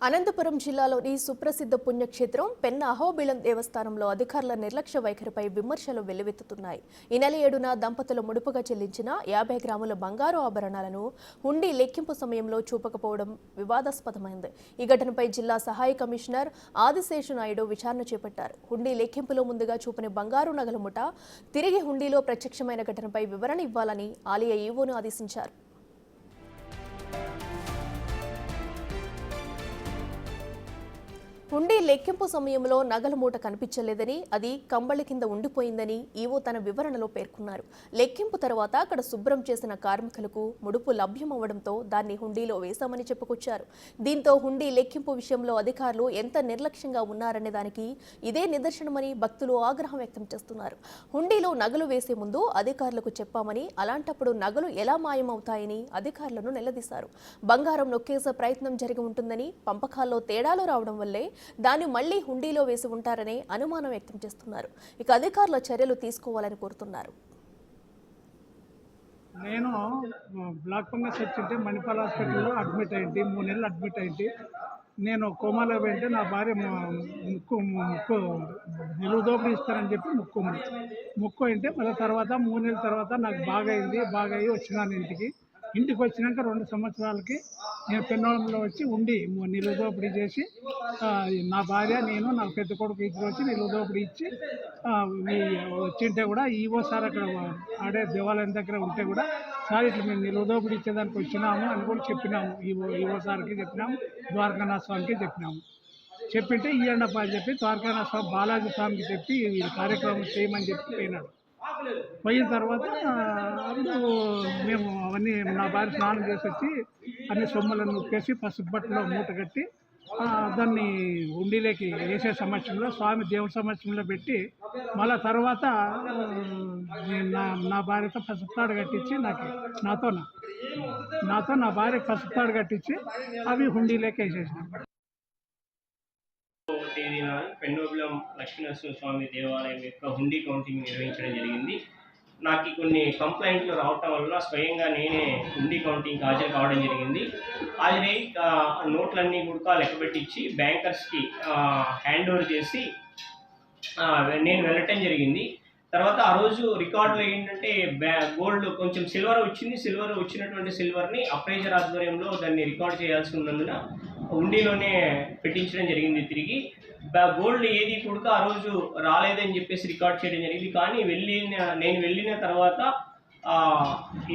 అనంతపురం జిల్లాలోని సుప్రసిద్ధ పుణ్యక్షేత్రం పెన్న అహోబిళం దేవస్థానంలో అధికారుల నిర్లక్ష్య వైఖరిపై విమర్శలు వెల్లువెత్తుతున్నాయి. ఈ నెల 7న దంపతులు ముడుపుగా చెల్లించిన 50 గ్రాముల బంగారు ఆభరణాలను హుండీ లెక్కింపు సమయంలో చూపకపోవడం వివాదాస్పదమైంది. ఈ ఘటనపై జిల్లా సహాయ కమిషనర్ ఆదిశేషు నాయుడు విచారణ చేపట్టారు. హుండీ లెక్కింపులో ముందుగా చూపని బంగారు నగల ముఠ తిరిగి హుండీలో ప్రత్యక్షమైన ఘటనపై వివరణ ఇవ్వాలని ఆలయ ఈవోను ఆదేశించారు. హుండీ లెక్కింపు సమయంలో నగల మూట కనిపించలేదని, అది కంబళి కింద ఉండిపోయిందని ఈవో తన వివరణలో పేర్కొన్నారు. లెక్కింపు తర్వాత అక్కడ శుభ్రం చేసిన కార్మికులకు ముడుపు లభ్యమవ్వడంతో దాన్ని హుండీలో వేశామని చెప్పుకొచ్చారు. దీంతో హుండీ లెక్కింపు విషయంలో అధికారులు ఎంత నిర్లక్ష్యంగా ఉన్నారనే దానికి ఇదే నిదర్శనమని భక్తులు ఆగ్రహం వ్యక్తం చేస్తున్నారు. హుండీలో నగలు వేసే ముందు అధికారులకు చెప్పామని, అలాంటప్పుడు నగలు ఎలా మాయమవుతాయని అధికారులను నిలదీశారు. బంగారం నొక్కేసే ప్రయత్నం జరిగి ఉంటుందని, పంపకాల్లో తేడాలు రావడం వల్లే దాన్ని మళ్లీ హుండీలో వేసి ఉంటారనే అనుమానం వ్యక్తం చేస్తున్నారు. ఇక అధికారుల చర్యలు తీసుకోవాలని కోరుతున్నారు. నేను బ్లాక్ ఫంగస్ వచ్చింటే మణిపాల్ హాస్పిటల్లో అడ్మిట్ అయింది. 3 నెలలు అడ్మిట్ అయింది. నేను కోమాలో వెంటే నా భార్య ముక్కు నిలువు దోపిడీ ఇస్తానని చెప్పి ముక్కు అంటే మళ్ళీ తర్వాత 3 నెలల తర్వాత నాకు బాగా అయ్యి వచ్చినాను ఇంటికి వచ్చినాక 2 సంవత్సరాలకి నేను పెన్నోళంలో వచ్చి ఉండి నిలువు దోపిడీ చేసి నా భార్య నేను నా పెద్ద కొడుకు ఇద్దరు వచ్చి నిలువు దోపిడీ ఇచ్చి వచ్చింటే కూడా ఈవో సార్ అక్కడ ఆడే దేవాలయం దగ్గర ఉంటే కూడా సార్ ఇట్లా మేము నిలువు దోపిడీ ఇచ్చేదానికి వచ్చినాము అని కూడా చెప్పినాము. ఈవో సార్కి చెప్పినాము, ద్వారకానాథ స్వామికి చెప్పినాము. చెప్పింటే ఇయ్యండప్ప అని చెప్పి ద్వారకానాథ స్వామి బాలాజీ స్వామికి చెప్పి ఈ కార్యక్రమం చేయమని చెప్పి పోయినాడు. పోయిన తర్వాత అప్పుడు మేము అవన్నీ నా భార్య స్నానం చేసి వచ్చి అన్ని సొమ్ములను నొక్కేసి పసుపు బట్టలో మూట కట్టి దాన్ని ఉండిలోకి వేసే సమక్షంలో స్వామి దేవుడి సమక్షంలో పెట్టి మళ్ళా తర్వాత నా భార్యతో పసుపు తాడు కట్టించి నాతో నా భార్యకు పసుపు తాడు కట్టించి అవి హుండీలోకి వేసేసినాం. తేదీన పెన్నోబిలం లక్ష్మీనరసింహ స్వామి దేవాలయం యొక్క హుండీ కౌంటింగ్ నిర్వహించడం జరిగింది. నాకు కొన్ని కంప్లైంట్లు రావటం వల్ల స్వయంగా నేనే హుండీ కౌంటింగ్కి హాజరు కావడం జరిగింది. హాజరై నోట్లన్నీ కూడా లెక్కబెట్టించి బ్యాంకర్స్కి హ్యాండ్ ఓవర్ చేసి నేను వెళ్ళటం జరిగింది. తర్వాత ఆ రోజు రికార్డులో ఏంటంటే గోల్డ్ కొంచెం సిల్వర్ వచ్చినటువంటి సిల్వర్ని అప్రైజర్ ఆధ్వర్యంలో దాన్ని రికార్డ్ చేయాల్సి ఉన్నందున హుండీలోనే పెట్టించడం జరిగింది. తిరిగి గోల్డ్ ఏది కూడా ఆ రోజు రాలేదని చెప్పేసి రికార్డ్ చేయడం జరిగింది. కానీ నేను వెళ్ళిన తర్వాత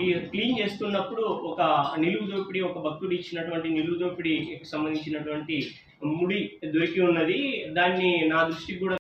ఈ క్లీన్ చేస్తున్నప్పుడు ఒక భక్తుడు ఇచ్చినటువంటి నిలువు దోపిడీకి సంబంధించినటువంటి ముడి దొరికి ఉన్నది. దాన్ని నా దృష్టికి కూడా